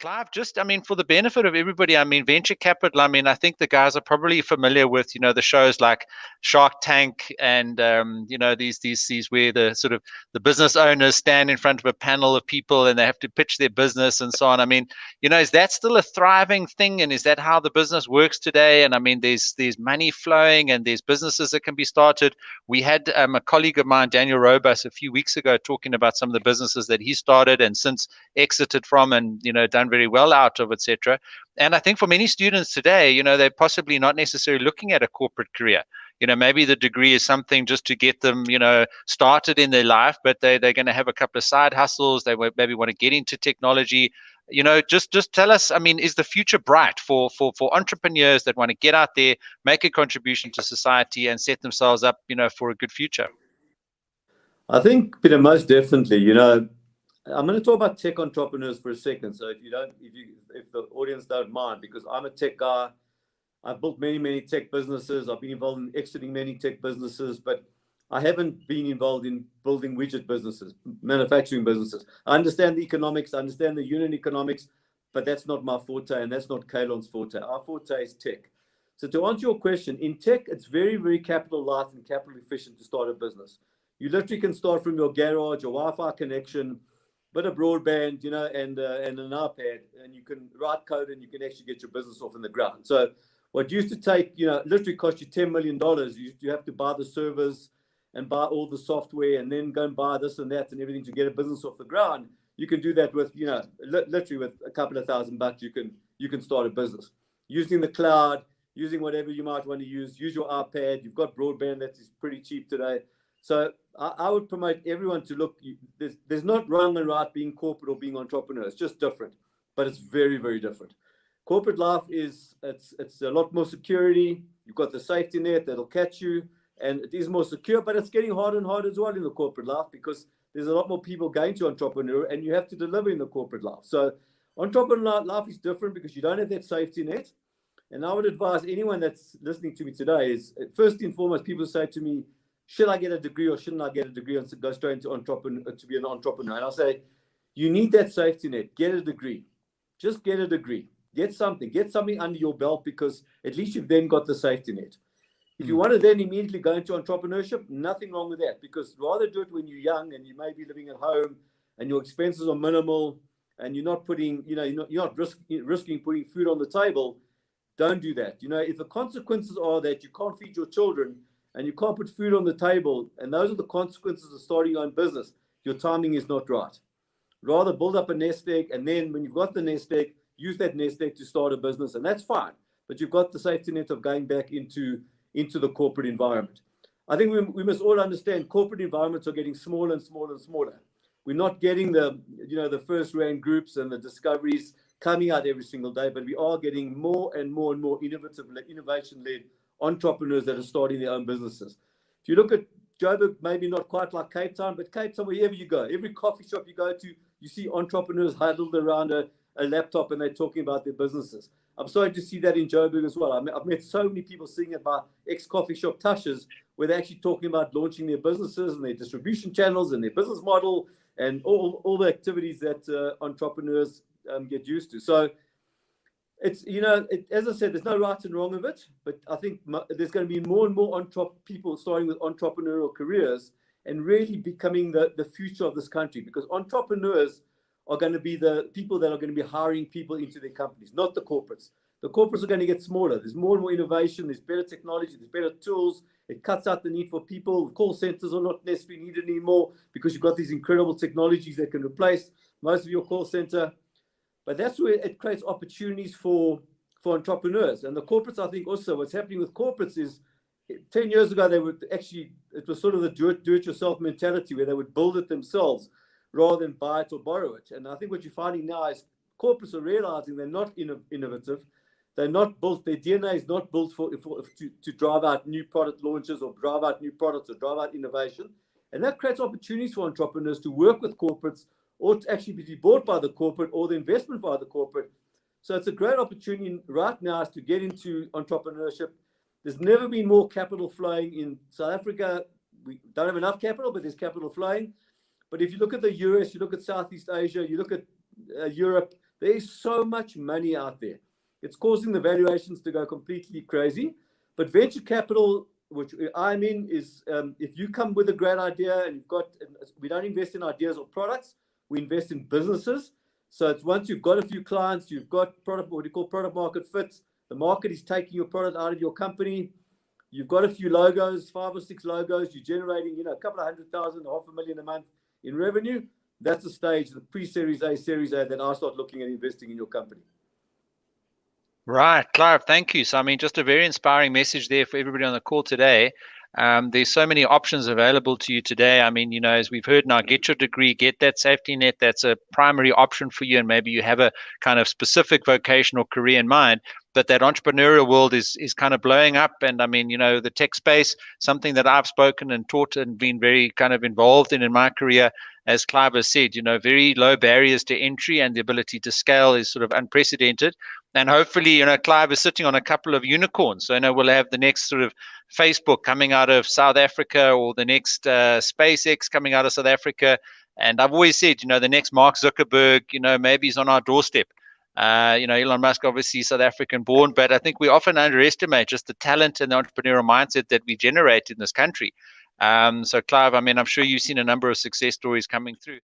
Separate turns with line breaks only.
Clive, just, I mean, for the benefit of everybody, I mean, venture capital, I mean, I think the guys are probably familiar with, the shows like Shark Tank and, these where the sort of the business owners stand in front of a panel of people and they have to pitch their business and so on. I mean, is that still a thriving thing? And is that how the business works today? And I mean, there's money flowing and there's businesses that can be started. We had a colleague of mine, Daniel Robus, a few weeks ago talking about some of the businesses that he started and since exited from and, done very well out of, etc. And I think for many students today, they're possibly not necessarily looking at a corporate career. Maybe the degree is something just to get them, started in their life, but they're going to have a couple of side hustles. They maybe want to get into technology. Just tell us, I mean, is the future bright for entrepreneurs that want to get out there, make a contribution to society and set themselves up, for a good future?
I think, Peter, most definitely, I'm going to talk about tech entrepreneurs for a second. So if the audience don't mind, because I'm a tech guy, I've built many tech businesses. I've been involved in exiting many tech businesses, but I haven't been involved in building widget businesses, manufacturing businesses. I understand the economics, I understand the unit economics, but that's not my forte, and that's not Kalon's forte. Our forte is tech. So to answer your question, in tech, it's very capital light and capital efficient to start a business. You literally can start from your garage, your Wi-Fi connection, bit of broadband, and an iPad, and you can write code and you can actually get your business off in the ground. So what used to take, literally cost you $10 million, you have to buy the servers and buy all the software and then go and buy this and that and everything to get a business off the ground. You can do that with, literally with a couple of $1,000, you can start a business. Using the cloud, using whatever you might want to use your iPad, you've got broadband that is pretty cheap today. So I would promote everyone to look, there's not wrong and right being corporate or being entrepreneur. It's just different, but it's very different. Corporate life it's a lot more security. You've got the safety net that'll catch you, and it is more secure, but it's getting harder and harder as well in the corporate life because there's a lot more people going to entrepreneur and you have to deliver in the corporate life. So entrepreneur life is different because you don't have that safety net. And I would advise anyone that's listening to me today is, first and foremost, people say to me, should I get a degree or shouldn't I get a degree and go straight into entrepreneur to be an entrepreneur? And I'll say, you need that safety net. Get a degree. Just get a degree. Get something under your belt because at least you've then got the safety net. If you want to then immediately go into entrepreneurship, nothing wrong with that because rather do it when you're young and you may be living at home and your expenses are minimal and you're not putting, you're not risking putting food on the table. Don't do that. If the consequences are that you can't feed your children and you can't put food on the table, and those are the consequences of starting your own business, your timing is not right. Rather build up a nest egg, and then when you've got the nest egg, use that nest egg to start a business, and that's fine. But you've got the safety net of going back into the corporate environment. I think we must all understand corporate environments are getting smaller and smaller and smaller. We're not getting the first round groups and the discoveries coming out every single day, but we are getting more and more innovation-led entrepreneurs that are starting their own businesses. If you look at Joburg, maybe not quite like Cape Town, but Cape Town, wherever you go, every coffee shop you go to, you see entrepreneurs huddled around a laptop and they're talking about their businesses. I'm sorry to see that in Joburg as well. I've met so many people sitting at my ex-coffee shop Tasha's where they're actually talking about launching their businesses and their distribution channels and their business model and all the activities that entrepreneurs get used to. So it's, as I said, there's no right and wrong of it, but I think there's going to be more and more people starting with entrepreneurial careers and really becoming the future of this country, because entrepreneurs are going to be the people that are going to be hiring people into their companies, not the corporates. The corporates are going to get smaller. There's more and more innovation. There's better technology. There's better tools. It cuts out the need for people. Call centers are not necessarily needed anymore because you've got these incredible technologies that can replace most of your call center. But that's where it creates opportunities for entrepreneurs. And the corporates, I think also what's happening with corporates is 10 years ago, it was sort of the do-it-yourself mentality where they would build it themselves rather than buy it or borrow it. And I think what you're finding now is corporates are realizing they're not innovative. They're not built, their DNA is not built to drive out new product launches or drive out new products or drive out innovation. And that creates opportunities for entrepreneurs to work with corporates or to actually be bought by the corporate or the investment by the corporate. So it's a great opportunity right now to get into entrepreneurship. There's never been more capital flowing in South Africa. We don't have enough capital, but there's capital flowing. But if you look at the US, you look at Southeast Asia, you look at Europe, There's so much money out there. It's causing the valuations to go completely crazy. But venture capital, which I'm in, is if you come with a great idea and we don't invest in ideas or products, we invest in businesses. So it's once you've got a few clients, you've got product, what you call product market fits, the market is taking your product out of your company, you've got a few logos, 5 or 6 logos, you're generating, a couple of 100,000, $500,000 a month in revenue. That's the stage, the pre-Series A, Series A, that I start looking at investing in your company.
Right, Clive, thank you. So, I mean, just a very inspiring message there for everybody on the call today. There's so many options available to you today. I mean, as we've heard now, get your degree, get that safety net. That's a primary option for you. And maybe you have a kind of specific vocational career in mind. But that entrepreneurial world is kind of blowing up. And I mean, the tech space, something that I've spoken and taught and been very kind of involved in my career, as Clive has said, very low barriers to entry, and the ability to scale is sort of unprecedented. And hopefully, Clive is sitting on a couple of unicorns. So, we'll have the next sort of Facebook coming out of South Africa, or the next SpaceX coming out of South Africa. And I've always said, the next Mark Zuckerberg, maybe he's on our doorstep. Elon Musk, obviously South African born, but I think we often underestimate just the talent and the entrepreneurial mindset that we generate in this country. So, Clive, I mean, I'm sure you've seen a number of success stories coming through.